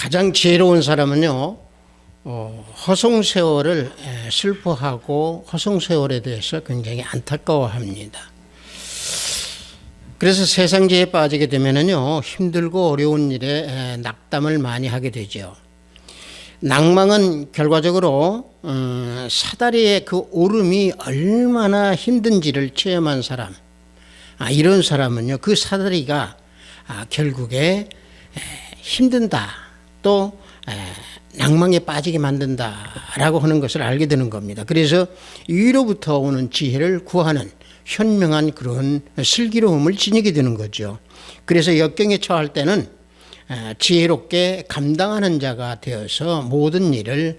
가장 지혜로운 사람은요, 허송세월을 슬퍼하고 허송세월에 대해서 굉장히 안타까워합니다. 그래서 세상지에 빠지게 되면은요, 힘들고 어려운 일에 낙담을 많이 하게 되죠. 낭망은 결과적으로 사다리의 그 오름이 얼마나 힘든지를 체험한 사람, 이런 사람은요, 그 사다리가 결국에 힘든다, 또 낭망에 빠지게 만든다라고 하는 것을 알게 되는 겁니다. 그래서 위로부터 오는 지혜를 구하는 현명한 그런 슬기로움을 지니게 되는 거죠. 그래서 역경에 처할 때는 지혜롭게 감당하는 자가 되어서 모든 일을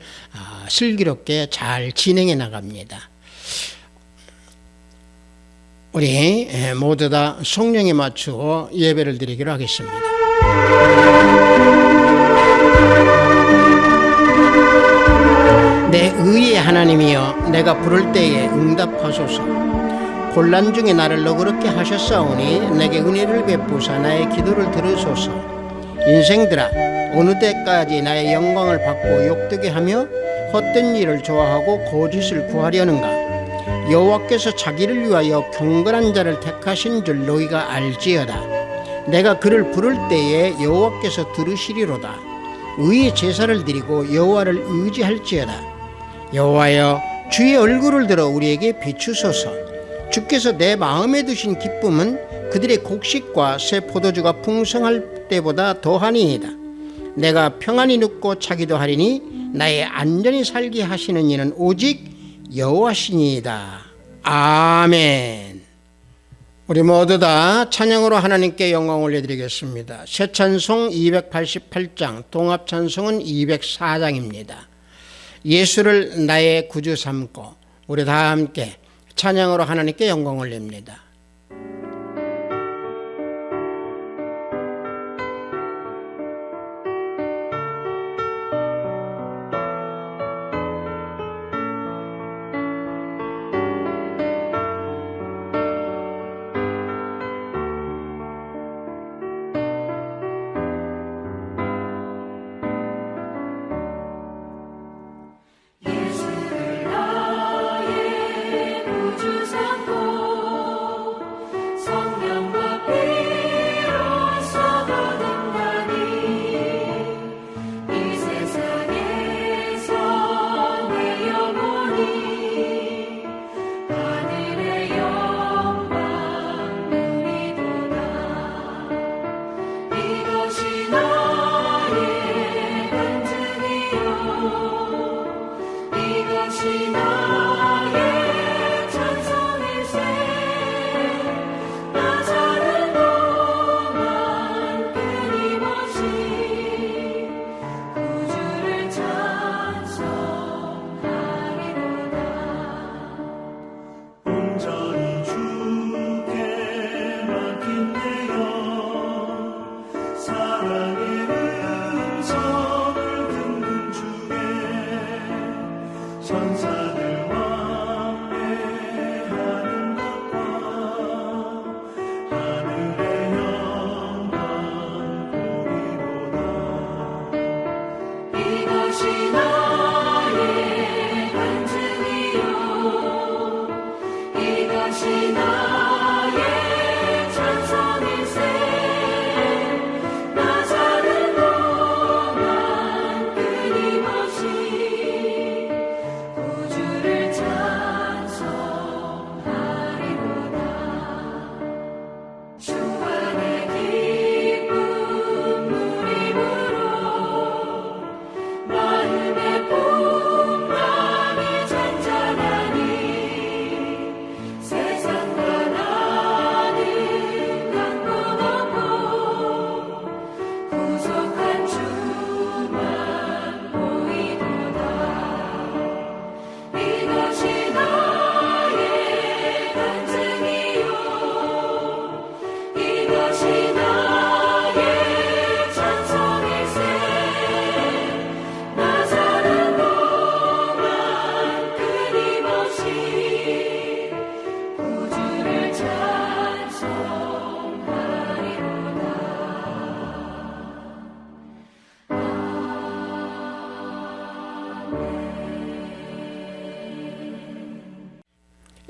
슬기롭게 잘 진행해 나갑니다. 우리 모두 다 성령에 맞추어 예배를 드리기로 하겠습니다. 내 의의 하나님이여, 내가 부를 때에 응답하소서. 곤란 중에 나를 너그럽게 하셨사오니 내게 은혜를 베푸사 나의 기도를 들으소서. 인생들아, 어느 때까지 나의 영광을 받고 욕되게 하며 헛된 일을 좋아하고 거짓을 구하려는가? 여호와께서 자기를 위하여 경건한 자를 택하신 줄 너희가 알지어다. 내가 그를 부를 때에 여호와께서 들으시리로다. 의의 제사를 드리고 여호와를 의지할지어다. 여호와여, 주의 얼굴을 들어 우리에게 비추소서. 주께서 내 마음에 두신 기쁨은 그들의 곡식과 새 포도주가 풍성할 때보다 더하니이다. 내가 평안히 눕고 자기도 하리니 나의 안전히 살게 하시는 이는 오직 여호와시니이다. 아멘. 우리 모두 다 찬양으로 하나님께 영광 올려드리겠습니다. 새 찬송 288장, 동합 찬송은 204장입니다. 예수를 나의 구주 삼고 우리 다 함께 찬양으로 하나님께 영광 올립니다. 천사들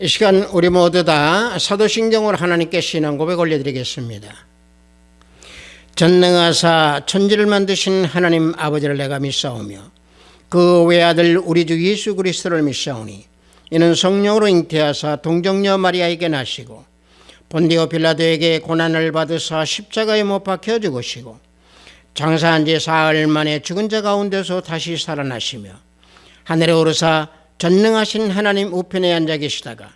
이 시간 우리 모두 다 사도신경으로 하나님께 신앙 고백 올려드리겠습니다. 전능하사 천지를 만드신 하나님 아버지를 내가 믿사오며 그 외아들 우리 주 예수 그리스도를 믿사오니 이는 성령으로 잉태하사 동정녀 마리아에게 나시고 본디오 빌라도에게 고난을 받으사 십자가에 못 박혀 죽으시고 장사한 지 사흘 만에 죽은 자 가운데서 다시 살아나시며 하늘에 오르사 전능하신 하나님 우편에 앉아 계시다가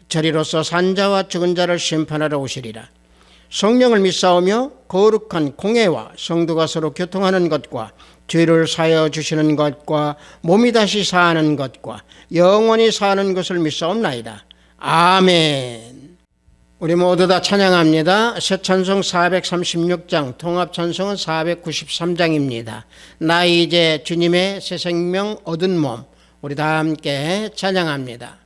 저리로서 산자와 죽은 자를 심판하러 오시리라. 성령을 믿사오며 거룩한 공회와 성도가 서로 교통하는 것과 죄를 사하여 주시는 것과 몸이 다시 사하는 것과 영원히 사는 것을 믿사옵나이다. 아멘. 우리 모두 다 찬양합니다. 새 찬송 436장, 통합 찬송은 493장입니다. 나 이제 주님의 새 생명 얻은 몸. 우리 다 함께 찬양합니다.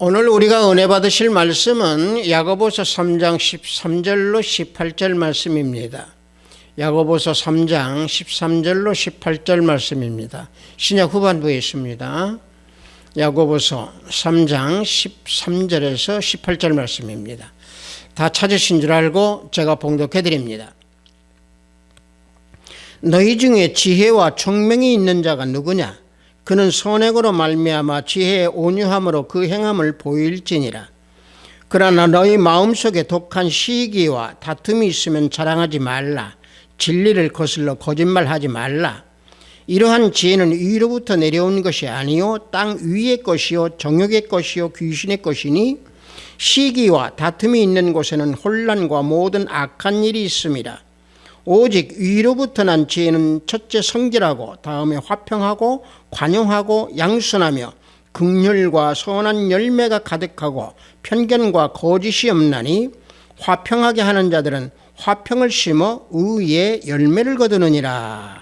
오늘 우리가 은혜 받으실 말씀은 야고보서 3장 13절로 18절 말씀입니다. 야고보서 3장 13절로 18절 말씀입니다. 신약 후반부에 있습니다. 야고보서 3장 13절에서 18절 말씀입니다. 다 찾으신 줄 알고 제가 봉독해 드립니다. 너희 중에 지혜와 총명이 있는 자가 누구냐? 그는 선행으로 말미암아 지혜의 온유함으로 그 행함을 보일지니라. 그러나 너희 마음속에 독한 시기와 다툼이 있으면 자랑하지 말라. 진리를 거슬러 거짓말하지 말라. 이러한 지혜는 위로부터 내려온 것이 아니요 땅 위의 것이요 정욕의 것이요 귀신의 것이니 시기와 다툼이 있는 곳에는 혼란과 모든 악한 일이 있습니다. 오직 위로부터 난 지혜는 첫째 성질하고 다음에 화평하고 관용하고 양순하며 긍휼과 선한 열매가 가득하고 편견과 거짓이 없나니 화평하게 하는 자들은 화평을 심어 의의 열매를 거두느니라.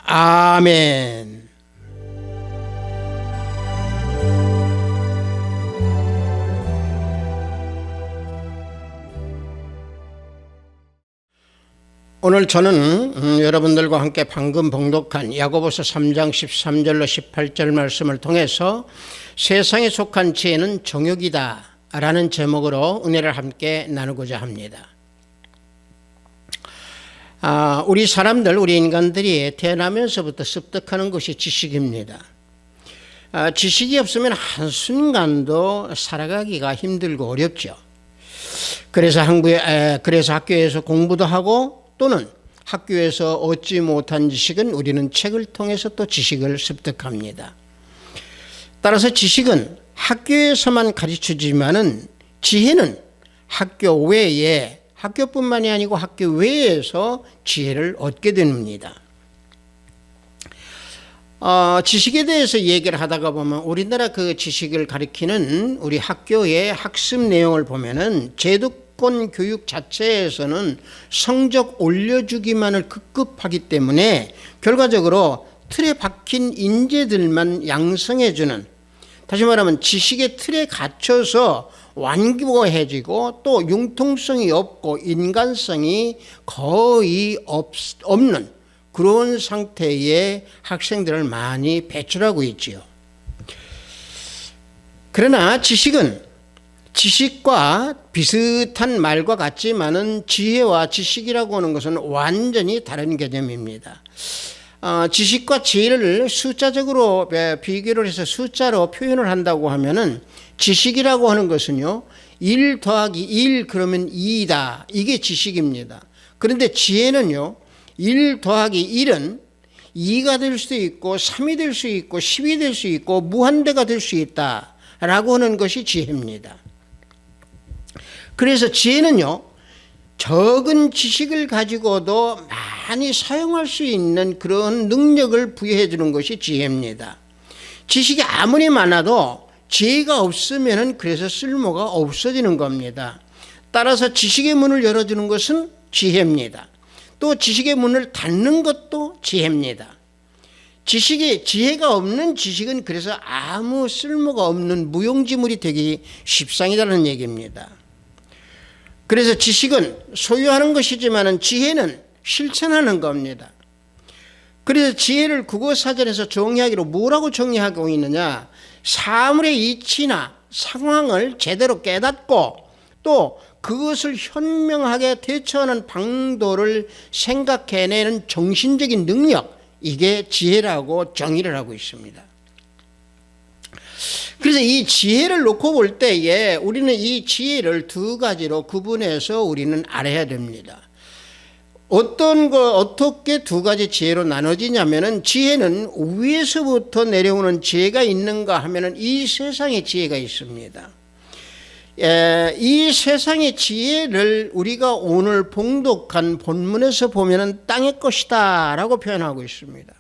아멘. 오늘 저는 여러분들과 함께 방금 봉독한 야고보서 3장 13절로 18절 말씀을 통해서 세상에 속한 지혜는 정욕이다 라는 제목으로 은혜를 함께 나누고자 합니다. 우리 사람들, 우리 인간들이 태어나면서부터 습득하는 것이 지식입니다. 지식이 없으면 한순간도 살아가기가 힘들고 어렵죠. 그래서 학교에서 공부도 하고 또는 학교에서 얻지 못한 지식은 우리는 책을 통해서 또 지식을 습득합니다. 따라서 지식은 학교에서만 가르쳐지지만은 지혜는 학교 외에, 학교뿐만이 아니고 학교 외에서 지혜를 얻게 됩니다. 지식에 대해서 얘기를 하다가 보면 우리나라 그 지식을 가리키는 우리 학교의 학습 내용을 보면은 제도권 교육 자체에서는 성적 올려주기만을 급급하기 때문에 결과적으로 틀에 박힌 인재들만 양성해주는, 다시 말하면 지식의 틀에 갇혀서 완고해지고 또 융통성이 없고 인간성이 거의 없는 그런 상태의 학생들을 많이 배출하고 있지요. 그러나 지식과 비슷한 말과 같지만은 지혜와 지식이라고 하는 것은 완전히 다른 개념입니다. 지식과 지혜를 숫자적으로 비교를 해서 숫자로 표현을 한다고 하면은 지식이라고 하는 것은요, 1 더하기 1 그러면 2이다. 이게 지식입니다. 그런데 지혜는요, 1 더하기 1은 2가 될 수 있고 3이 될 수 있고 10이 될 수 있고 무한대가 될 수 있다 라고 하는 것이 지혜입니다. 그래서 지혜는요, 적은 지식을 가지고도 많이 사용할 수 있는 그런 능력을 부여해 주는 것이 지혜입니다. 지식이 아무리 많아도 지혜가 없으면 그래서 쓸모가 없어지는 겁니다. 따라서 지식의 문을 열어주는 것은 지혜입니다. 또 지식의 문을 닫는 것도 지혜입니다. 지혜가 없는 지식은 그래서 아무 쓸모가 없는 무용지물이 되기 십상이라는 얘기입니다. 그래서 지식은 소유하는 것이지만 지혜는 실천하는 겁니다. 그래서 지혜를 국어사전에서 정의하기로 뭐라고 정의하고 있느냐? 사물의 이치나 상황을 제대로 깨닫고 또 그것을 현명하게 대처하는 방도를 생각해내는 정신적인 능력, 이게 지혜라고 정의를 하고 있습니다. 그래서 이 지혜를 놓고 볼 때에 우리는 이 지혜를 두 가지로 구분해서 우리는 알아야 됩니다. 어떻게 두 가지 지혜로 나눠지냐면은 지혜는 위에서부터 내려오는 지혜가 있는가 하면은 이 세상의 지혜가 있습니다. 이 세상의 지혜를 우리가 오늘 봉독한 본문에서 보면은 땅의 것이다 라고 표현하고 있습니다.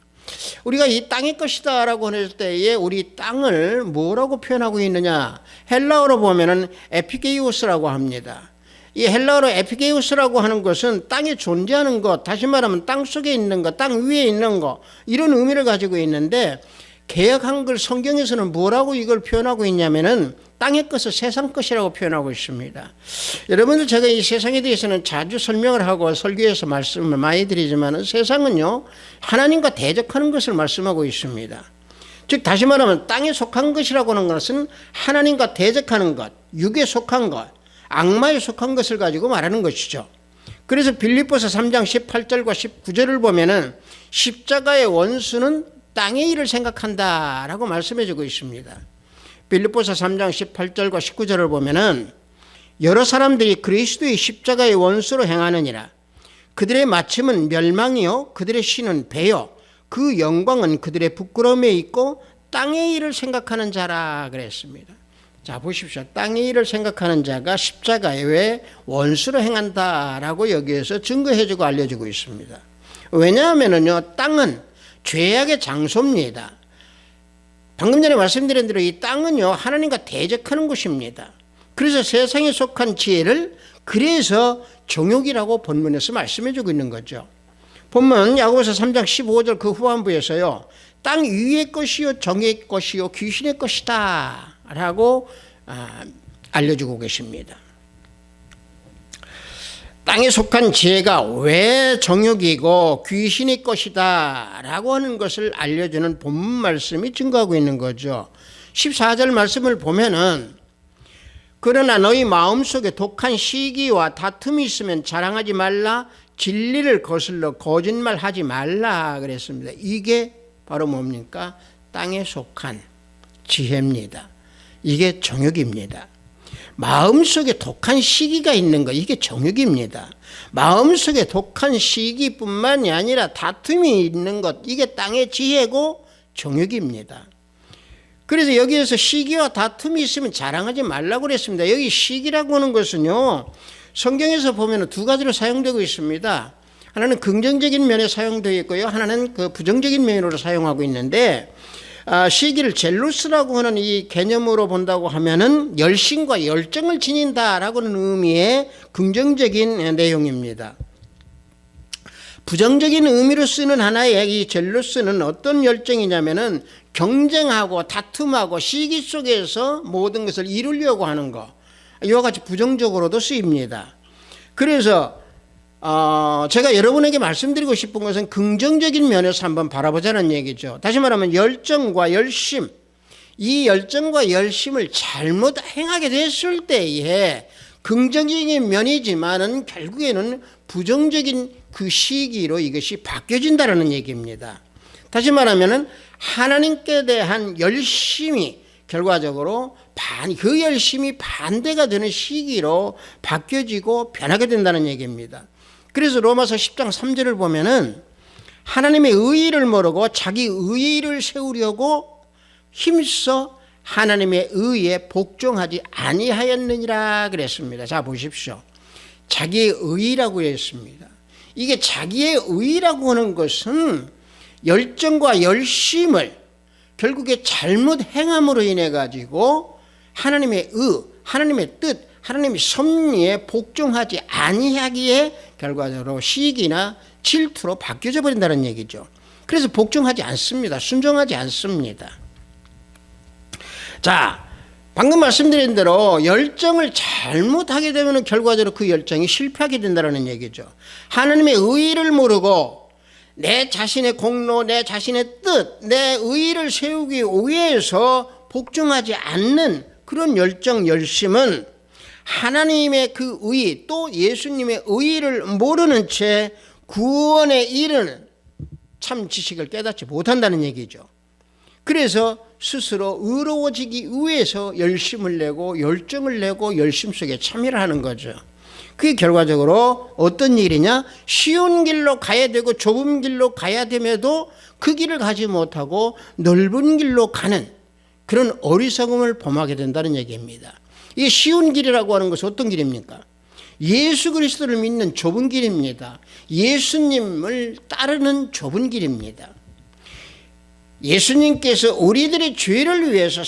우리가 이 땅의 것이다 라고 할 때에 우리 땅을 뭐라고 표현하고 있느냐? 헬라어로 보면은 에피게이오스라고 합니다. 이 헬라어로 에피게이오스라고 하는 것은 땅에 존재하는 것, 다시 말하면 땅 속에 있는 것, 땅 위에 있는 것, 이런 의미를 가지고 있는데 개역 한글 성경에서는 뭐라고 이걸 표현하고 있냐면은 땅의 것을 세상 것이라고 표현하고 있습니다. 여러분들, 제가 이 세상에 대해서는 자주 설명을 하고 설교에서 말씀을 많이 드리지만 세상은요, 하나님과 대적하는 것을 말씀하고 있습니다. 즉 다시 말하면 땅에 속한 것이라고 하는 것은 하나님과 대적하는 것, 육에 속한 것, 악마에 속한 것을 가지고 말하는 것이죠. 그래서 빌립보서 3장 18절과 19절을 보면은 십자가의 원수는 땅의 일을 생각한다라고 말씀해 주고 있습니다. 빌립보서 3장 18절과 19절을 보면은 여러 사람들이 그리스도의 십자가의 원수로 행하느니라. 그들의 마침은 멸망이요 그들의 신은 배요 그 영광은 그들의 부끄러움에 있고 땅의 일을 생각하는 자라 그랬습니다. 자, 보십시오. 땅의 일을 생각하는 자가 십자가에 왜 원수로 행한다라고 여기에서 증거해주고 알려주고 있습니다. 왜냐하면요, 땅은 죄악의 장소입니다. 방금 전에 말씀드린 대로 이 땅은요, 하나님과 대적하는 곳입니다. 그래서 세상에 속한 지혜를 그래서 정욕이라고 본문에서 말씀해주고 있는 거죠. 본문 야고보서 3장 15절 그 후반부에서요, 땅 위의 것이요 정의 것이요 귀신의 것이다 라고 알려주고 계십니다. 땅에 속한 지혜가 왜 정욕이고 귀신의 것이다 라고 하는 것을 알려주는 본문 말씀이 증거하고 있는 거죠. 14절 말씀을 보면은 그러나 너희 마음속에 독한 시기와 다툼이 있으면 자랑하지 말라, 진리를 거슬러 거짓말하지 말라 그랬습니다. 이게 바로 뭡니까? 땅에 속한 지혜입니다. 이게 정욕입니다. 마음속에 독한 시기가 있는 것, 이게 정욕입니다. 마음속에 독한 시기뿐만이 아니라 다툼이 있는 것, 이게 땅의 지혜고 정욕입니다. 그래서 여기에서 시기와 다툼이 있으면 자랑하지 말라고 그랬습니다. 여기 시기라고 하는 것은요, 성경에서 보면 두 가지로 사용되고 있습니다. 하나는 긍정적인 면에 사용되어 있고요, 하나는 그 부정적인 면으로 사용하고 있는데, 시기를 젤루스라고 하는 이 개념으로 본다고 하면은 열심과 열정을 지닌다라고 하는 의미의 긍정적인 내용입니다. 부정적인 의미로 쓰는 하나의 이 젤루스는 어떤 열정이냐면은 경쟁하고 다툼하고 시기 속에서 모든 것을 이루려고 하는 것, 이와 같이 부정적으로도 쓰입니다. 그래서 제가 여러분에게 말씀드리고 싶은 것은 긍정적인 면에서 한번 바라보자는 얘기죠. 다시 말하면 열정과 열심, 이 열정과 열심을 잘못 행하게 됐을 때에 긍정적인 면이지만은 결국에는 부정적인 그 시기로 이것이 바뀌어진다는 얘기입니다. 다시 말하면은 하나님께 대한 열심이 결과적으로 그 열심이 반대가 되는 시기로 바뀌어지고 변하게 된다는 얘기입니다. 그래서 로마서 10장 3절을 보면은 하나님의 의의를 모르고 자기 의의를 세우려고 힘써 하나님의 의의에 복종하지 아니하였느니라 그랬습니다. 자, 보십시오. 자기의 의의라고 했습니다. 이게 자기의 의의라고 하는 것은 열정과 열심을 결국에 잘못 행함으로 인해 가지고 하나님의 하나님의 뜻, 하나님의 섭리에 복종하지 아니하기에 결과적으로 시기나 질투로 바뀌어져 버린다는 얘기죠. 그래서 복종하지 않습니다. 순종하지 않습니다. 자, 방금 말씀드린 대로 열정을 잘못하게 되면 결과적으로 그 열정이 실패하게 된다는 얘기죠. 하나님의 의의를 모르고 내 자신의 공로, 내 자신의 뜻, 내 의의를 세우기 위해서 복종하지 않는 그런 열정, 열심은 하나님의 그 의의, 또 예수님의 의의를 모르는 채 구원에 이르는 참 지식을 깨닫지 못한다는 얘기죠. 그래서 스스로 의로워지기 위해서 열심을 내고 열정을 내고 열심 속에 참여를 하는 거죠. 그게 결과적으로 어떤 일이냐? 쉬운 길로 가야 되고 좁은 길로 가야 됨에도 그 길을 가지 못하고 넓은 길로 가는 그런 어리석음을 범하게 된다는 얘기입니다. 이 쉬운 길이라고 하는 것은 어떤 길입니까? 예수 그리스도를 믿는 좁은 길입니다. 예수님을 따르는 좁은 길입니다. 예수님께서 우리들의 죄를 위해서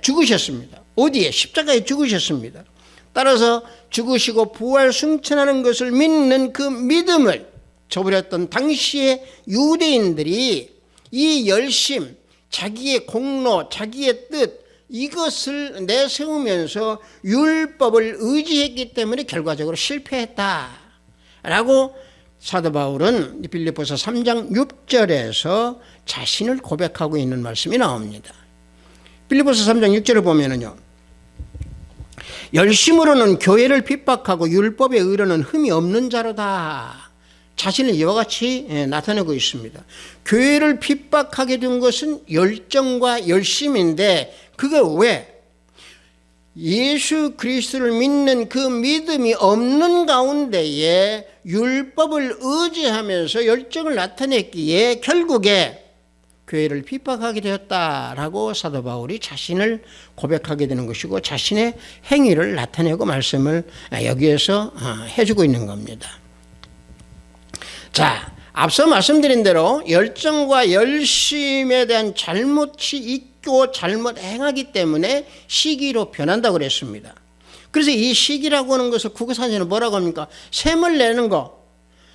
죽으셨습니다. 어디에? 십자가에 죽으셨습니다. 따라서 죽으시고 부활 승천하는 것을 믿는 그 믿음을 저버렸던 당시의 유대인들이 이 열심, 자기의 공로, 자기의 뜻, 이것을 내세우면서 율법을 의지했기 때문에 결과적으로 실패했다라고 사도 바울은 빌립보서 3장 6절에서 자신을 고백하고 있는 말씀이 나옵니다. 빌립보서 3장 6절을 보면은요, 열심으로는 교회를 핍박하고 율법의 의로는 흠이 없는 자로다. 자신을 이와 같이 나타내고 있습니다. 교회를 핍박하게 된 것은 열정과 열심인데 그게 왜? 예수 그리스도를 믿는 그 믿음이 없는 가운데에 율법을 의지하면서 열정을 나타냈기에 결국에 교회를 핍박하게 되었다라고 사도 바울이 자신을 고백하게 되는 것이고 자신의 행위를 나타내고 말씀을 여기에서 해주고 있는 겁니다. 자, 앞서 말씀드린 대로 열정과 열심에 대한 잘못이 있고 잘못 행하기 때문에 시기로 변한다고 그랬습니다. 그래서 이 시기라고 하는 것을 국어사전에 뭐라고 합니까? 셈을 내는 거.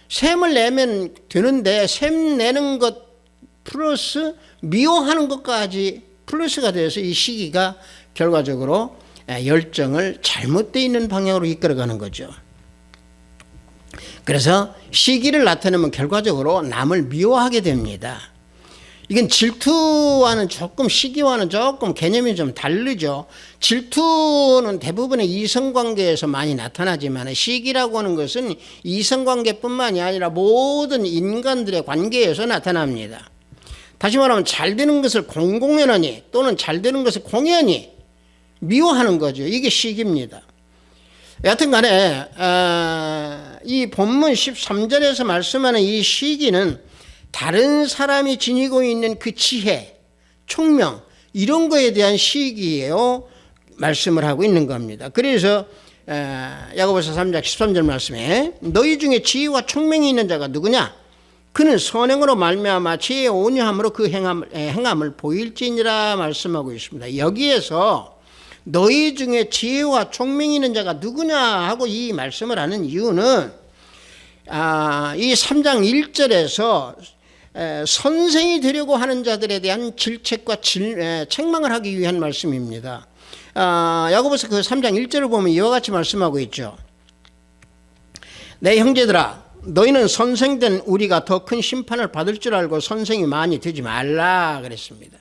셈을 내면 되는데 셈 내는 것 플러스 미워하는 것까지 플러스가 돼서 이 시기가 결과적으로 열정을 잘못되어 있는 방향으로 이끌어가는 거죠. 그래서 시기를 나타내면 결과적으로 남을 미워하게 됩니다. 이건 질투와는 조금 시기와는 조금 개념이 좀 다르죠. 질투는 대부분의 이성관계에서 많이 나타나지만 시기라고 하는 것은 이성관계뿐만이 아니라 모든 인간들의 관계에서 나타납니다. 다시 말하면 잘 되는 것을 공공연하니 또는 잘 되는 것을 공연히 미워하는 거죠. 이게 시기입니다. 여하튼 간에 이 본문 13절에서 말씀하는 이 시기는 다른 사람이 지니고 있는 그 지혜, 총명 이런 거에 대한 시기예요. 말씀을 하고 있는 겁니다. 그래서 야고보서 3장 13절 말씀에 너희 중에 지혜와 총명이 있는 자가 누구냐? 그는 선행으로 말미암아 지혜의 온유함으로 그 행함을 보일지니라 말씀하고 있습니다. 여기에서 너희 중에 지혜와 총명이 있는 자가 누구냐 하고 이 말씀을 하는 이유는 이 3장 1절에서 선생이 되려고 하는 자들에 대한 질책과 책망을 하기 위한 말씀입니다. 야고보서 그 3장 1절을 보면 이와 같이 말씀하고 있죠. 내 형제들아 너희는 선생된 우리가 더 큰 심판을 받을 줄 알고 선생이 많이 되지 말라 그랬습니다.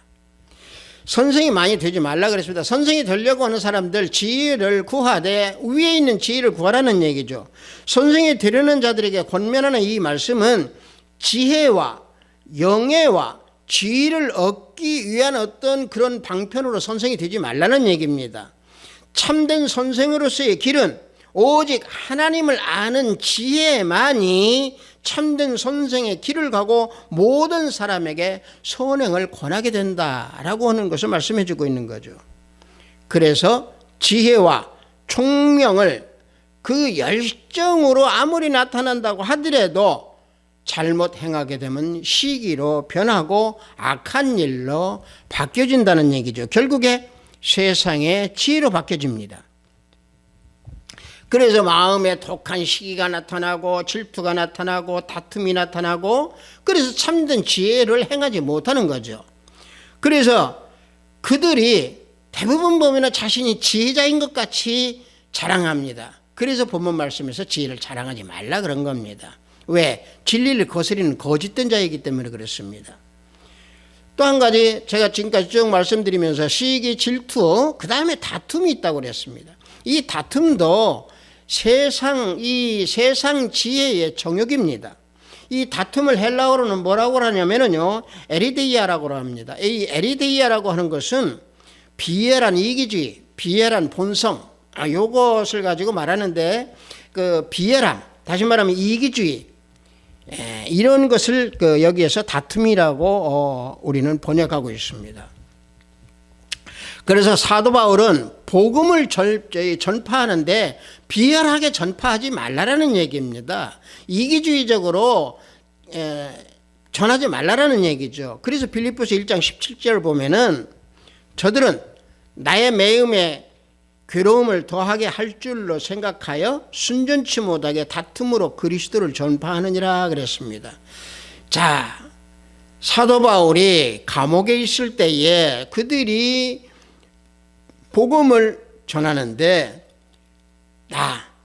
선생이 많이 되지 말라 그랬습니다. 선생이 되려고 하는 사람들 지혜를 구하되 위에 있는 지혜를 구하라는 얘기죠. 선생이 되려는 자들에게 권면하는 이 말씀은 지혜와 영예와 지혜를 얻기 위한 어떤 그런 방편으로 선생이 되지 말라는 얘기입니다. 참된 선생으로서의 길은 오직 하나님을 아는 지혜만이 참된 선생의 길을 가고 모든 사람에게 선행을 권하게 된다라고 하는 것을 말씀해 주고 있는 거죠. 그래서 지혜와 총명을 그 열정으로 아무리 나타난다고 하더라도 잘못 행하게 되면 시기로 변하고 악한 일로 바뀌어진다는 얘기죠. 결국에 세상의 지혜로 바뀌어집니다. 그래서 마음에 독한 시기가 나타나고 질투가 나타나고 다툼이 나타나고 그래서 참된 지혜를 행하지 못하는 거죠. 그래서 그들이 대부분 보면 자신이 지혜자인 것 같이 자랑합니다. 그래서 본문 말씀에서 지혜를 자랑하지 말라 그런 겁니다. 왜? 진리를 거스리는 거짓된 자이기 때문에 그렇습니다. 또 한 가지 제가 지금까지 쭉 말씀드리면서 시기, 질투, 그 다음에 다툼이 있다고 그랬습니다. 이 다툼도 이 세상 지혜의 정욕입니다. 이 다툼을 헬라어로는 뭐라고 하냐면요, 에리데이아라고 합니다. 이 에리데이아라고 하는 것은 비열한 이기주의, 비열한 본성, 요것을 가지고 말하는데 그 비열함, 다시 말하면 이기주의, 이런 것을 여기에서 다툼이라고 우리는 번역하고 있습니다. 그래서 사도 바울은 복음을 전파하는데 비열하게 전파하지 말라라는 얘기입니다. 이기주의적으로 전하지 말라라는 얘기죠. 그래서 빌립보서 1장 17절을 보면은 저들은 나의 매음에 괴로움을 더하게 할 줄로 생각하여 순전치 못하게 다툼으로 그리스도를 전파하느니라 그랬습니다. 자, 사도 바울이 감옥에 있을 때에 그들이 복음을 전하는데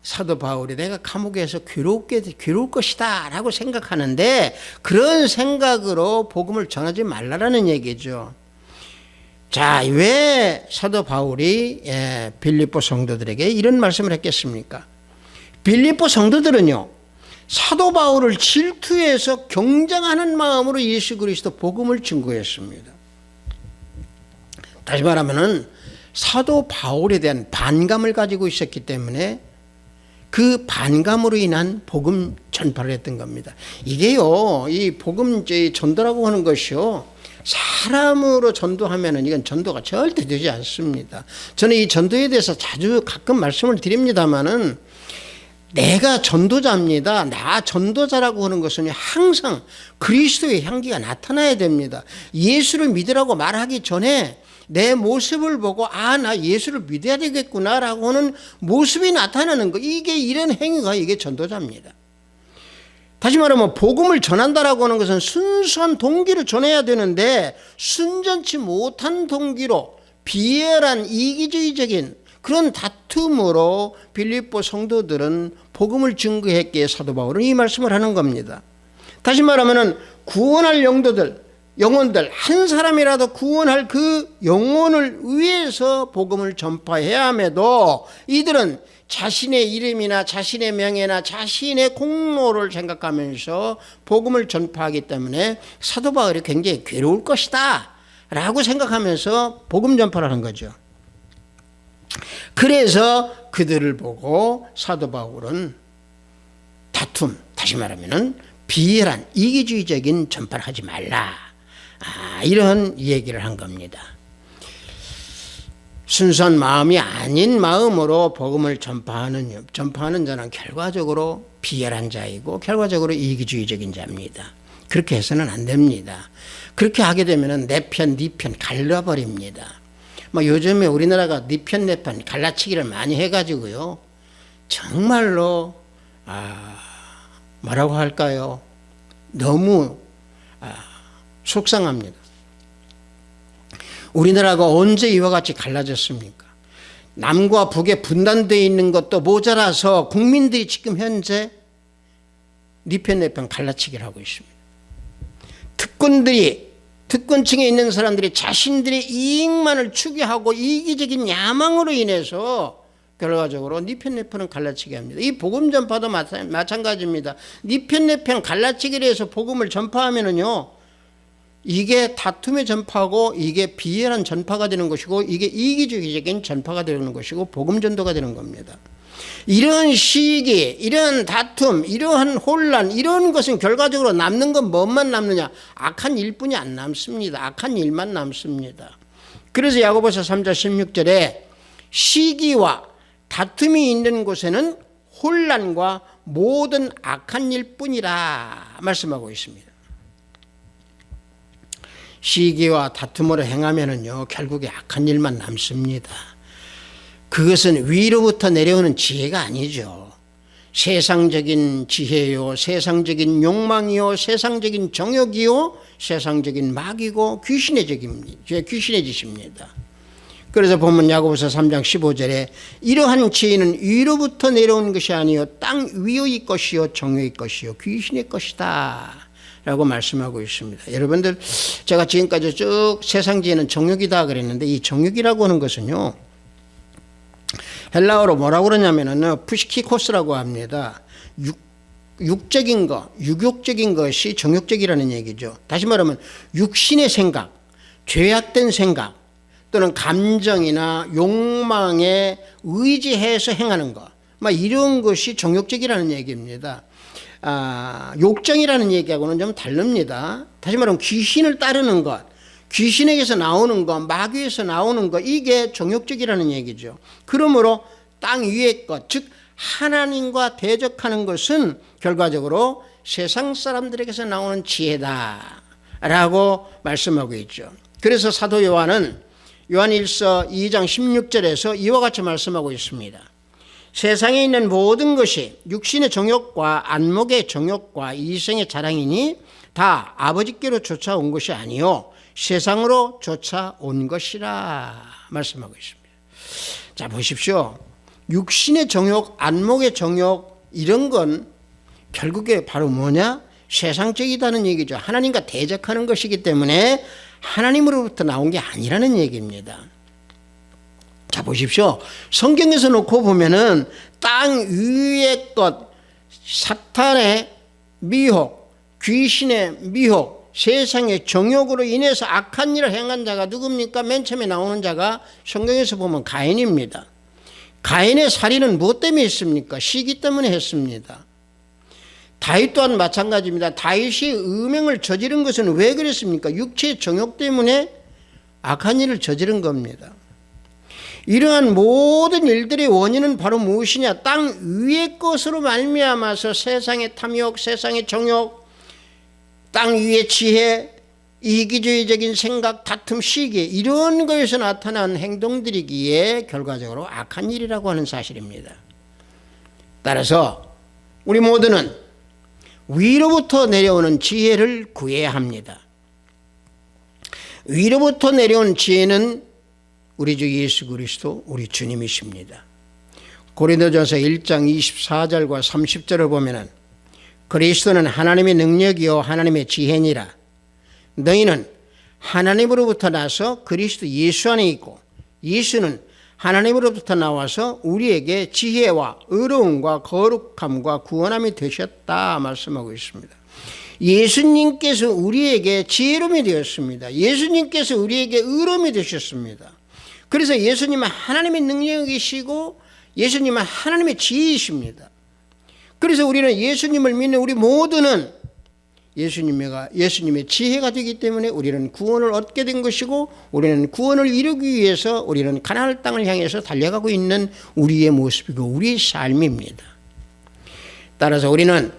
사도 바울이 내가 감옥에서 괴로울 것이다 라고 생각하는데 그런 생각으로 복음을 전하지 말라라는 얘기죠. 자, 왜 사도 바울이 빌립보 성도들에게 이런 말씀을 했겠습니까? 빌립보 성도들은요, 사도 바울을 질투해서 경쟁하는 마음으로 예수 그리스도 복음을 증거했습니다. 다시 말하면은 사도 바울에 대한 반감을 가지고 있었기 때문에 그 반감으로 인한 복음 전파를 했던 겁니다. 이게요, 이 복음 전도라고 하는 것이요, 사람으로 전도하면은 이건 전도가 절대 되지 않습니다. 저는 이 전도에 대해서 자주 가끔 말씀을 드립니다만은, 내가 전도자입니다. 나 전도자라고 하는 것은 항상 그리스도의 향기가 나타나야 됩니다. 예수를 믿으라고 말하기 전에 내 모습을 보고 나 예수를 믿어야 되겠구나라고 하는 모습이 나타나는 거, 이런 행위가 이게 전도자입니다. 다시 말하면 복음을 전한다라고 하는 것은 순수한 동기로 전해야 되는데, 순전치 못한 동기로 비열한 이기주의적인 그런 다툼으로 빌립보 성도들은 복음을 증거했기에 사도 바울은 이 말씀을 하는 겁니다. 다시 말하면 구원할 영혼들 한 사람이라도 구원할 그 영혼을 위해서 복음을 전파해야 함에도 이들은 자신의 이름이나 자신의 명예나 자신의 공로를 생각하면서 복음을 전파하기 때문에 사도 바울이 굉장히 괴로울 것이다 라고 생각하면서 복음 전파를 한 거죠. 그래서 그들을 보고 사도 바울은 다툼, 다시 말하면 비열한 이기주의적인 전파를 하지 말라, 이런 얘기를 한 겁니다. 순수한 마음이 아닌 마음으로 복음을 전파하는 자는 결과적으로 비열한 자이고 결과적으로 이기주의적인 자입니다. 그렇게 해서는 안 됩니다. 그렇게 하게 되면 내 편, 네 편 갈라버립니다. 요즘에 우리나라가 네 편, 내 편 갈라치기를 많이 해가지고요, 정말로 뭐라고 할까요? 너무 속상합니다. 우리나라가 언제 이와 같이 갈라졌습니까? 남과 북에 분단되어 있는 것도 모자라서 국민들이 지금 현재 네 편, 내 편 갈라치기를 하고 있습니다. 특권층에 있는 사람들이 자신들의 이익만을 추구하고 이기적인 야망으로 인해서 결과적으로 네 편, 내 편은 갈라치게 합니다. 이 복음 전파도 마찬가지입니다. 네 편, 내 편 갈라치기를 해서 복음을 전파하면은요, 이게 다툼의 전파고 이게 비열한 전파가 되는 것이고 이게 이기주의적인 전파가 되는 것이고 복음 전도가 되는 겁니다. 이런 시기, 이런 다툼, 이러한 혼란, 이런 것은 결과적으로 남는 건 뭐만 남느냐? 악한 일뿐이 안 남습니다. 악한 일만 남습니다. 그래서 야고보서 3장 16절에 시기와 다툼이 있는 곳에는 혼란과 모든 악한 일뿐이라 말씀하고 있습니다. 시기와 다툼으로 행하면은요, 결국에 악한 일만 남습니다. 그것은 위로부터 내려오는 지혜가 아니죠. 세상적인 지혜요, 세상적인 욕망이요, 세상적인 정욕이요, 세상적인 마귀고 귀신의 짓입니다. 그래서 보면 야고보서 3장 15절에 이러한 지혜는 위로부터 내려오는 것이 아니요 땅 위의 것이요 정욕의 것이요 귀신의 것이다 라고 말씀하고 있습니다. 여러분들, 제가 지금까지 쭉 세상 지혜는 정욕이다 그랬는데, 이 정욕이라고 하는 것은요, 헬라어로 뭐라고 그러냐면은 푸시키코스라고 합니다. 육적인 것, 유욕적인 것이 정욕적이라는 얘기죠. 다시 말하면 육신의 생각, 죄악된 생각 또는 감정이나 욕망에 의지해서 행하는 것, 이런 것이 정욕적이라는 얘기입니다. 욕정이라는 얘기하고는 좀 다릅니다. 다시 말하면 귀신을 따르는 것, 귀신에게서 나오는 것, 마귀에서 나오는 것, 이게 정욕적이라는 얘기죠. 그러므로 땅 위의 것, 즉 하나님과 대적하는 것은 결과적으로 세상 사람들에게서 나오는 지혜다라고 말씀하고 있죠. 그래서 사도 요한은 요한 1서 2장 16절에서 이와 같이 말씀하고 있습니다. 세상에 있는 모든 것이 육신의 정욕과 안목의 정욕과 이생의 자랑이니 다 아버지께로 쫓아온 것이 아니요 세상으로 쫓아온 것이라 말씀하고 있습니다. 자, 보십시오. 육신의 정욕, 안목의 정욕, 이런 건 결국에 바로 뭐냐? 세상적이다는 얘기죠. 하나님과 대적하는 것이기 때문에 하나님으로부터 나온 게 아니라는 얘기입니다. 자, 보십시오. 성경에서 놓고 보면은 땅 위의 것, 사탄의 미혹, 귀신의 미혹, 세상의 정욕으로 인해서 악한 일을 행한 자가 누굽니까? 맨 처음에 나오는 자가 성경에서 보면 가인입니다. 가인의 살인은 무엇 때문에 했습니까? 시기 때문에 했습니다. 다윗 또한 마찬가지입니다. 다윗이 음행을 저지른 것은 왜 그랬습니까? 육체의 정욕 때문에 악한 일을 저지른 겁니다. 이러한 모든 일들의 원인은 바로 무엇이냐? 땅 위의 것으로 말미암아서 세상의 탐욕, 세상의 정욕, 땅 위의 지혜, 이기주의적인 생각, 다툼, 시기, 이런 거에서 나타난 행동들이기에 결과적으로 악한 일이라고 하는 사실입니다. 따라서 우리 모두는 위로부터 내려오는 지혜를 구해야 합니다. 위로부터 내려온 지혜는 우리 주 예수 그리스도 우리 주님이십니다. 고린도전서 1장 24절과 30절을 보면은 그리스도는 하나님의 능력이요 하나님의 지혜니라. 너희는 하나님으로부터 나서 그리스도 예수 안에 있고 예수는 하나님으로부터 나와서 우리에게 지혜와 의로움과 거룩함과 구원함이 되셨다 말씀하고 있습니다. 예수님께서 우리에게 지혜로움이 되었습니다. 예수님께서 우리에게 의로움이 되셨습니다. 그래서 예수님은 하나님의 능력이시고 예수님은 하나님의 지혜이십니다. 그래서 우리는 예수님을 믿는 우리 모두는 예수님의 지혜가 되기 때문에 우리는 구원을 얻게 된 것이고 우리는 구원을 이루기 위해서 우리는 가나안 땅을 향해서 달려가고 있는 우리의 모습이고 우리의 삶입니다. 따라서 우리는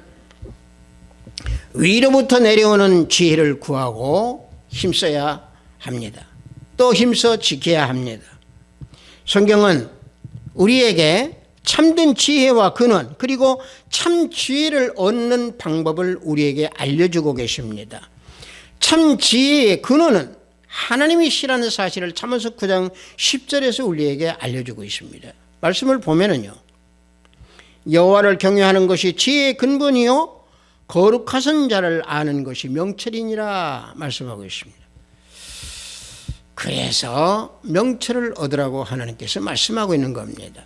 위로부터 내려오는 지혜를 구하고 힘써야 합니다. 또 힘써 지켜야 합니다. 성경은 우리에게 참된 지혜와 근원 그리고 참 지혜를 얻는 방법을 우리에게 알려주고 계십니다. 참 지혜의 근원은 하나님이시라는 사실을 잠언서 9장 10절에서 우리에게 알려주고 있습니다. 말씀을 보면은요, 여호와를 경외하는 것이 지혜의 근본이요 거룩하신 자를 아는 것이 명철이니라 말씀하고 있습니다. 그래서 명철을 얻으라고 하나님께서 말씀하고 있는 겁니다.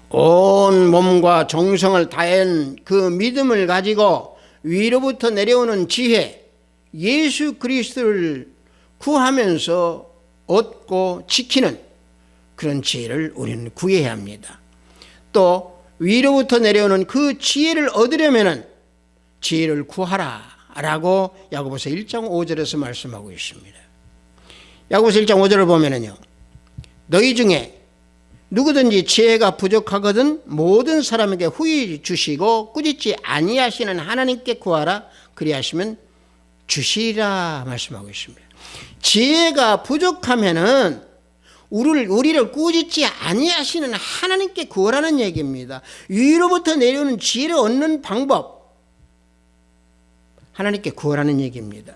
온 몸과 정성을 다한 그 믿음을 가지고 위로부터 내려오는 지혜, 예수 그리스도를 구하면서 얻고 지키는 그런 지혜를 우리는 구해야 합니다. 또 위로부터 내려오는 그 지혜를 얻으려면 지혜를 구하라 라고 야고보서 1장 5절에서 말씀하고 있습니다. 야고보서 1장 5절을 보면은요, 너희 중에 누구든지 지혜가 부족하거든 모든 사람에게 후히 주시고 꾸짖지 아니하시는 하나님께 구하라 그리하시면 주시리라 말씀하고 있습니다. 지혜가 부족하면은 우리를 꾸짖지 아니하시는 하나님께 구하라는 얘기입니다. 위로부터 내려오는 지혜를 얻는 방법, 하나님께 구하라는 얘기입니다.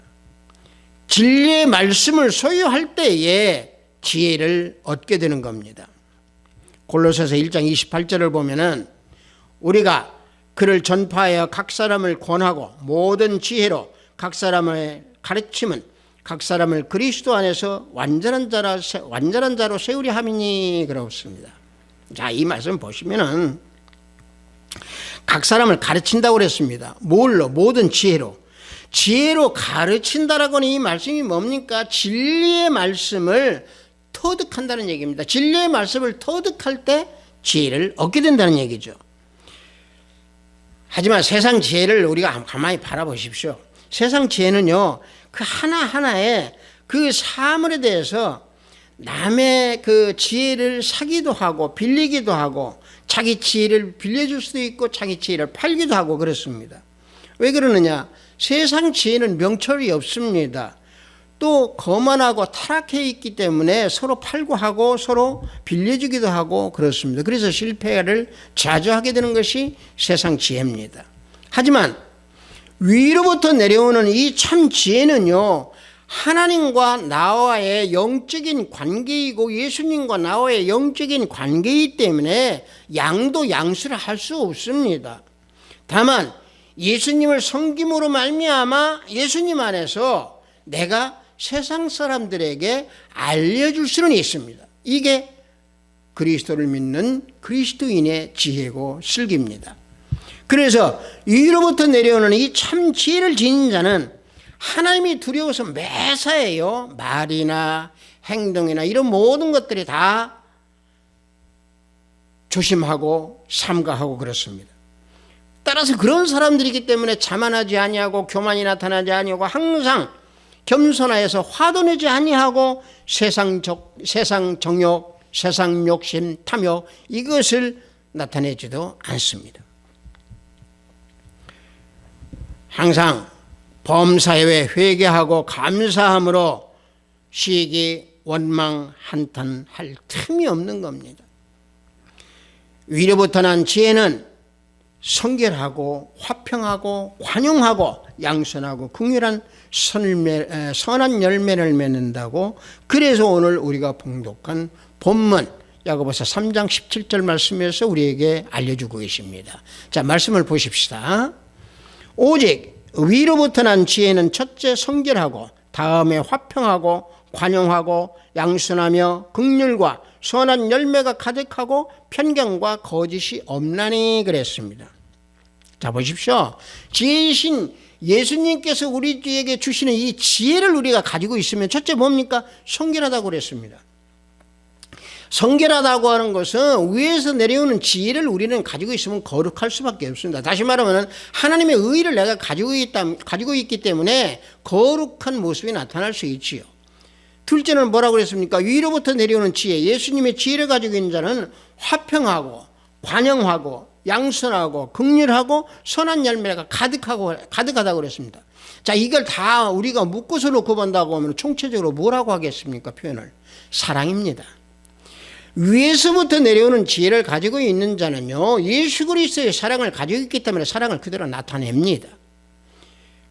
진리의 말씀을 소유할 때에 지혜를 얻게 되는 겁니다. 골로새서 1장 28절을 보면은 우리가 그를 전파하여 각 사람을 권하고 모든 지혜로 각 사람의 가르침은 각 사람을 그리스도 안에서 완전한 자로 세우려 함이니 그렇습니다. 자, 이 말씀 보시면은 각 사람을 가르친다고 그랬습니다. 뭘로? 모든 지혜로. 지혜로 가르친다라고 하는 이 말씀이 뭡니까? 진리의 말씀을 터득한다는 얘기입니다. 진리의 말씀을 터득할 때 지혜를 얻게 된다는 얘기죠. 하지만 세상 지혜를 우리가 가만히 바라보십시오. 세상 지혜는요, 그 하나하나의 그 사물에 대해서 남의 그 지혜를 사기도 하고 빌리기도 하고 자기 지혜를 빌려줄 수도 있고 자기 지혜를 팔기도 하고 그렇습니다. 왜 그러느냐? 세상 지혜는 명철이 없습니다. 또 거만하고 타락해 있기 때문에 서로 팔고 하고 서로 빌려주기도 하고 그렇습니다. 그래서 실패를 자주 하게 되는 것이 세상 지혜입니다. 하지만 위로부터 내려오는 이 참 지혜는요, 하나님과 나와의 영적인 관계이고 예수님과 나와의 영적인 관계이기 때문에 양도 양수를 할 수 없습니다. 다만 예수님을 섬김으로 말미암아 예수님 안에서 내가 세상 사람들에게 알려줄 수는 있습니다. 이게 그리스도를 믿는 그리스도인의 지혜고 슬기입니다. 그래서 위로부터 내려오는 이 참 지혜를 지닌 자는 하나님이 두려워서 매사에요, 말이나 행동이나 이런 모든 것들이 다 조심하고 삼가하고 그렇습니다. 따라서 그런 사람들이기 때문에 자만하지 아니하고 교만이 나타나지 아니하고 항상 겸손하여서 화도 내지 아니하고 세상 정욕, 세상 욕심, 탐욕 이것을 나타내지도 않습니다. 항상 범사에 회개하고 감사함으로 시기, 원망, 한탄할 틈이 없는 겁니다. 위로부터 난 지혜는 성결하고 화평하고 관용하고 양선하고 긍휼한 선한 열매를 맺는다고, 그래서 오늘 우리가 봉독한 본문 야고보서 3장 17절 말씀에서 우리에게 알려주고 계십니다. 자, 말씀을 보십시다. 오직 위로부터 난 지혜는 첫째 성결하고 다음에 화평하고 관용하고 양순하며 긍휼과 선한 열매가 가득하고 편견과 거짓이 없나니 그랬습니다. 자, 보십시오. 지혜이신 예수님께서 우리에게 주시는 이 지혜를 우리가 가지고 있으면 첫째 뭡니까? 성결하다고 그랬습니다. 성결하다고 하는 것은 위에서 내려오는 지혜를 우리는 가지고 있으면 거룩할 수밖에 없습니다. 다시 말하면 하나님의 의를 내가 가지고 있기 때문에 거룩한 모습이 나타날 수 있지요. 둘째는 뭐라고 그랬습니까? 위로부터 내려오는 지혜, 예수님의 지혜를 가지고 있는 자는 화평하고 관용하고 양선하고 긍휼하고 선한 열매가 가득하다고 그랬습니다. 자, 이걸 다 우리가 묶어서 놓고 본다고 하면 총체적으로 뭐라고 하겠습니까? 표현을 사랑입니다. 위에서부터 내려오는 지혜를 가지고 있는 자는요, 예수 그리스도의 사랑을 가지고 있기 때문에 사랑을 그대로 나타냅니다.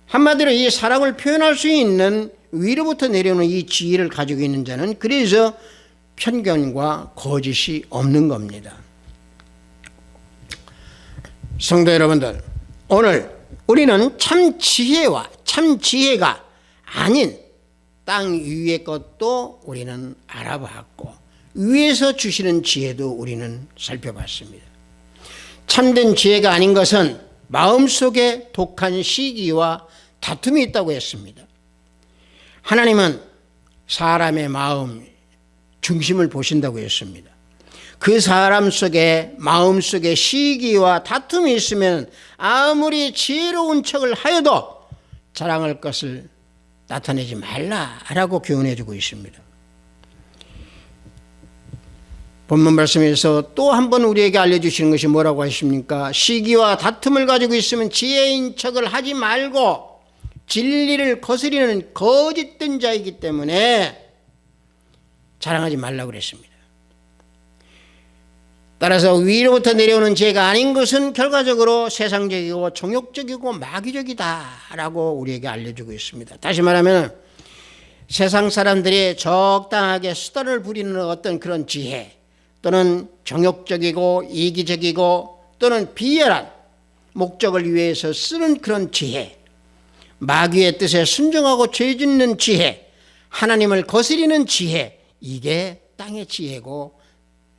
한마디로 이 사랑을 표현할 수 있는 위로부터 내려오는 이 지혜를 가지고 있는 자는 그래서 편견과 거짓이 없는 겁니다. 성도 여러분들, 오늘 우리는 참 지혜와 참 지혜가 아닌 땅 위의 것도 우리는 알아봤고 위에서 주시는 지혜도 우리는 살펴봤습니다. 참된 지혜가 아닌 것은 마음속에 독한 시기와 다툼이 있다고 했습니다. 하나님은 사람의 마음 중심을 보신다고 했습니다. 그 사람 속에 마음 속에 시기와 다툼이 있으면 아무리 지혜로운 척을 하여도 자랑할 것을 나타내지 말라라고 교훈해 주고 있습니다. 본문 말씀에서 또 한 번 우리에게 알려주시는 것이 뭐라고 하십니까? 시기와 다툼을 가지고 있으면 지혜인 척을 하지 말고 진리를 거스리는 거짓된 자이기 때문에 자랑하지 말라고 그랬습니다. 따라서 위로부터 내려오는 지혜가 아닌 것은 결과적으로 세상적이고 정욕적이고 마귀적이다라고 우리에게 알려주고 있습니다. 다시 말하면 세상 사람들이 적당하게 수단을 부리는 어떤 그런 지혜, 또는 정욕적이고 이기적이고 또는 비열한 목적을 위해서 쓰는 그런 지혜, 마귀의 뜻에 순종하고 죄 짓는 지혜, 하나님을 거스리는 지혜, 이게 땅의 지혜고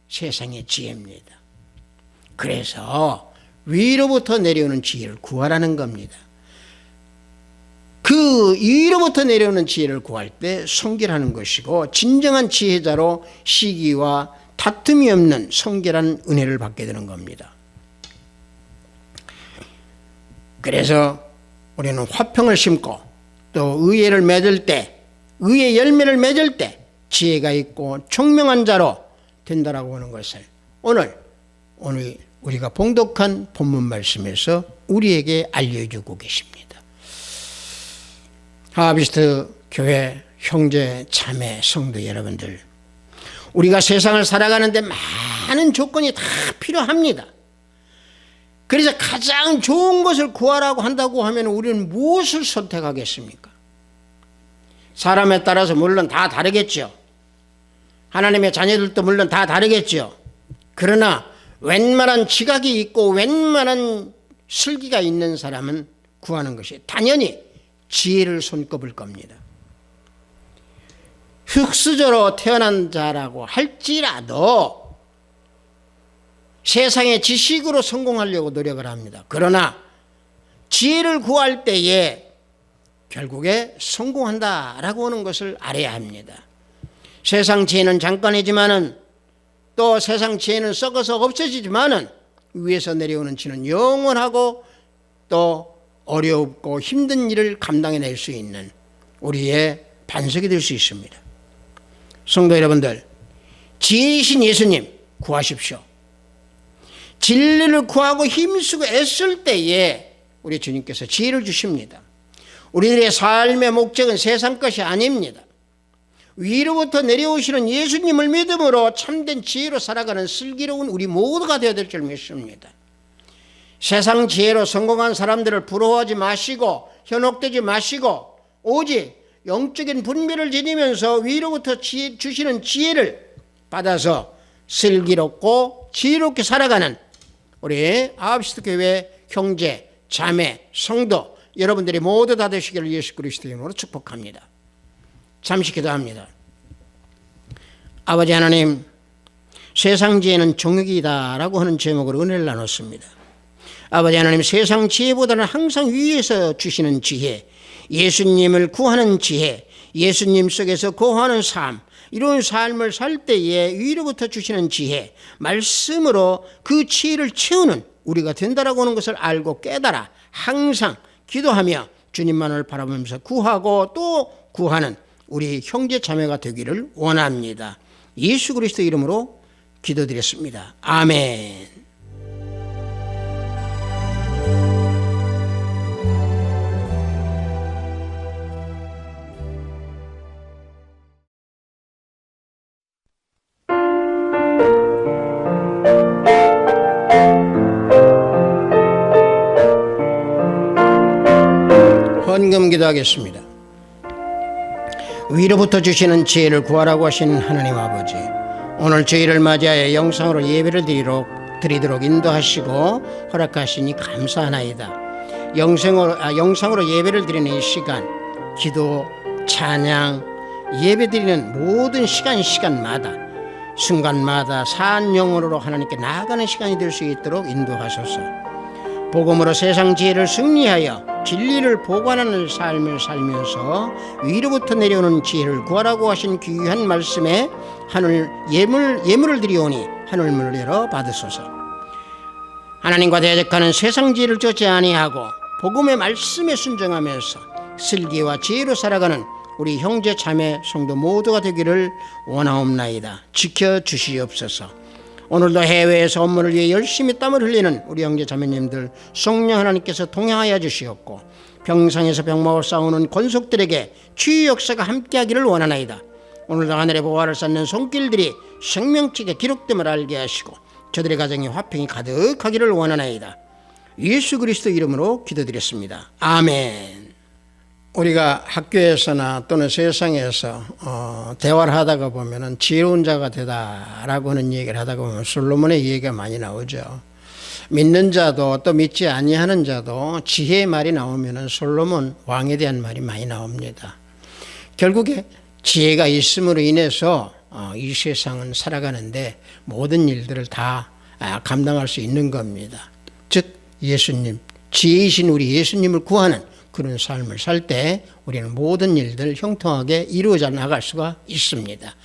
세상의 지혜입니다. 그래서 위로부터 내려오는 지혜를 구하라는 겁니다. 그 위로부터 내려오는 지혜를 구할 때 성결하는 것이고 진정한 지혜자로 시기와 다툼이 없는 성결한 은혜를 받게 되는 겁니다. 그래서 우리는 화평을 심고 또 의를 맺을 때, 의의 열매를 맺을 때 지혜가 있고 총명한 자로 된다라고 하는 것을 오늘 우리가 봉독한 본문 말씀에서 우리에게 알려주고 계십니다. 하나비스트 교회 형제 자매 성도 여러분들, 우리가 세상을 살아가는데 많은 조건이 다 필요합니다. 그래서 가장 좋은 것을 구하라고 한다고 하면 우리는 무엇을 선택하겠습니까? 사람에 따라서 물론 다 다르겠죠. 하나님의 자녀들도 물론 다 다르겠죠. 그러나 웬만한 지각이 있고 웬만한 슬기가 있는 사람은 구하는 것이 당연히 지혜를 손꼽을 겁니다. 흙수저로 태어난 자라고 할지라도 세상의 지식으로 성공하려고 노력을 합니다. 그러나 지혜를 구할 때에 결국에 성공한다라고 하는 것을 알아야 합니다. 세상 지혜는 잠깐이지만은 또 세상 지혜는 썩어서 없어지지만은 위에서 내려오는 지는 영원하고 또 어렵고 힘든 일을 감당해낼 수 있는 우리의 반석이 될 수 있습니다. 성도 여러분들, 지혜이신 예수님 구하십시오. 진리를 구하고 힘쓰고 애쓸 때에 우리 주님께서 지혜를 주십니다. 우리들의 삶의 목적은 세상 것이 아닙니다. 위로부터 내려오시는 예수님을 믿음으로 참된 지혜로 살아가는 슬기로운 우리 모두가 되어야 될 줄 믿습니다. 세상 지혜로 성공한 사람들을 부러워하지 마시고 현혹되지 마시고 오직 영적인 분별을 지니면서 위로부터 주시는 지혜를 받아서 슬기롭고 지혜롭게 살아가는 우리 아합시드 교회 형제, 자매, 성도 여러분들이 모두 다 되시기를 예수 그리스도의 이름으로 축복합니다. 잠시 기도합니다. 아버지 하나님, 세상 지혜는 정욕이다라고 하는 제목으로 은혜를 나눴습니다. 아버지 하나님, 세상 지혜보다는 항상 위에서 주시는 지혜, 예수님을 구하는 지혜, 예수님 속에서 거하는 삶, 이런 삶을 살 때에 위로부터 주시는 지혜, 말씀으로 그 지혜를 채우는 우리가 된다라고 하는 것을 알고 깨달아 항상 기도하며 주님만을 바라보면서 구하고 또 구하는 우리 형제 자매가 되기를 원합니다. 예수 그리스도 이름으로 기도드렸습니다. 아멘. 헌금 기도하겠습니다. 위로부터 주시는 지혜를 구하라고 하신 하나님 아버지, 오늘 저희를 맞이하여 영상으로 예배를 드리도록 인도하시고 허락하시니 감사하나이다. 영상으로 예배를 드리는 이 시간, 기도, 찬양, 예배 드리는 모든 시간마다 순간마다 산 영혼으로 하나님께 나아가는 시간이 될 수 있도록 인도하소서. 복음으로 세상 지혜를 승리하여 진리를 보관하는 삶을 살면서 위로부터 내려오는 지혜를 구하라고 하신 귀한 말씀에 하늘 예물을 드리오니 하늘문을 열어 받으소서. 하나님과 대적하는 세상 지혜를 쫓지 아니하고 복음의 말씀에 순종하면서 슬기와 지혜로 살아가는 우리 형제 자매 성도 모두가 되기를 원하옵나이다. 지켜주시옵소서. 오늘도 해외에서 업무를 위해 열심히 땀을 흘리는 우리 형제 자매님들 성령 하나님께서 동행하여 주시옵고, 병상에서 병마와 싸우는 권속들에게 치유 역사가 함께하기를 원하나이다. 오늘도 하늘의 보화를 쌓는 손길들이 생명책에 기록됨을 알게 하시고 저들의 가정에 화평이 가득하기를 원하나이다. 예수 그리스도 이름으로 기도드렸습니다. 아멘. 우리가 학교에서나 또는 세상에서 대화를 하다가 보면은 지혜로운 자가 되다라고 하는 얘기를 하다가 보면 솔로몬의 얘기가 많이 나오죠. 믿는 자도 또 믿지 아니하는 자도 지혜의 말이 나오면은 솔로몬 왕에 대한 말이 많이 나옵니다. 결국에 지혜가 있음으로 인해서 이 세상은 살아가는데 모든 일들을 다 감당할 수 있는 겁니다. 즉 예수님, 지혜이신 우리 예수님을 구하는 그런 삶을 살 때 우리는 모든 일들 형통하게 이루어져 나갈 수가 있습니다.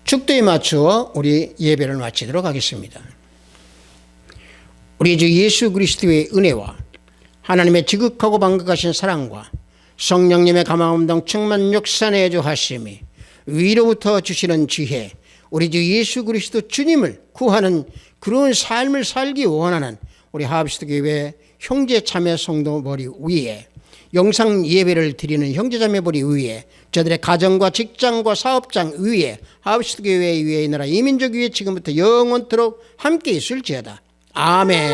축도에 맞추어 우리 예배를 마치도록 하겠습니다. 우리 주 예수 그리스도의 은혜와 하나님의 지극하고 방극하신 사랑과 성령님의 감화음동 충만 역사내 주하심이 위로부터 주시는 지혜, 우리 주 예수 그리스도 주님을 구하는 그런 삶을 살기 원하는 우리 하합시드 교회 형제 자매 성도 머리 위에, 영상 예배를 드리는 형제 자매 머리 위에, 저들의 가정과 직장과 사업장 위에, 하합시드 교회 위에, 이 나라 이민족 위에 지금부터 영원토록 함께 있을지어다. 아멘.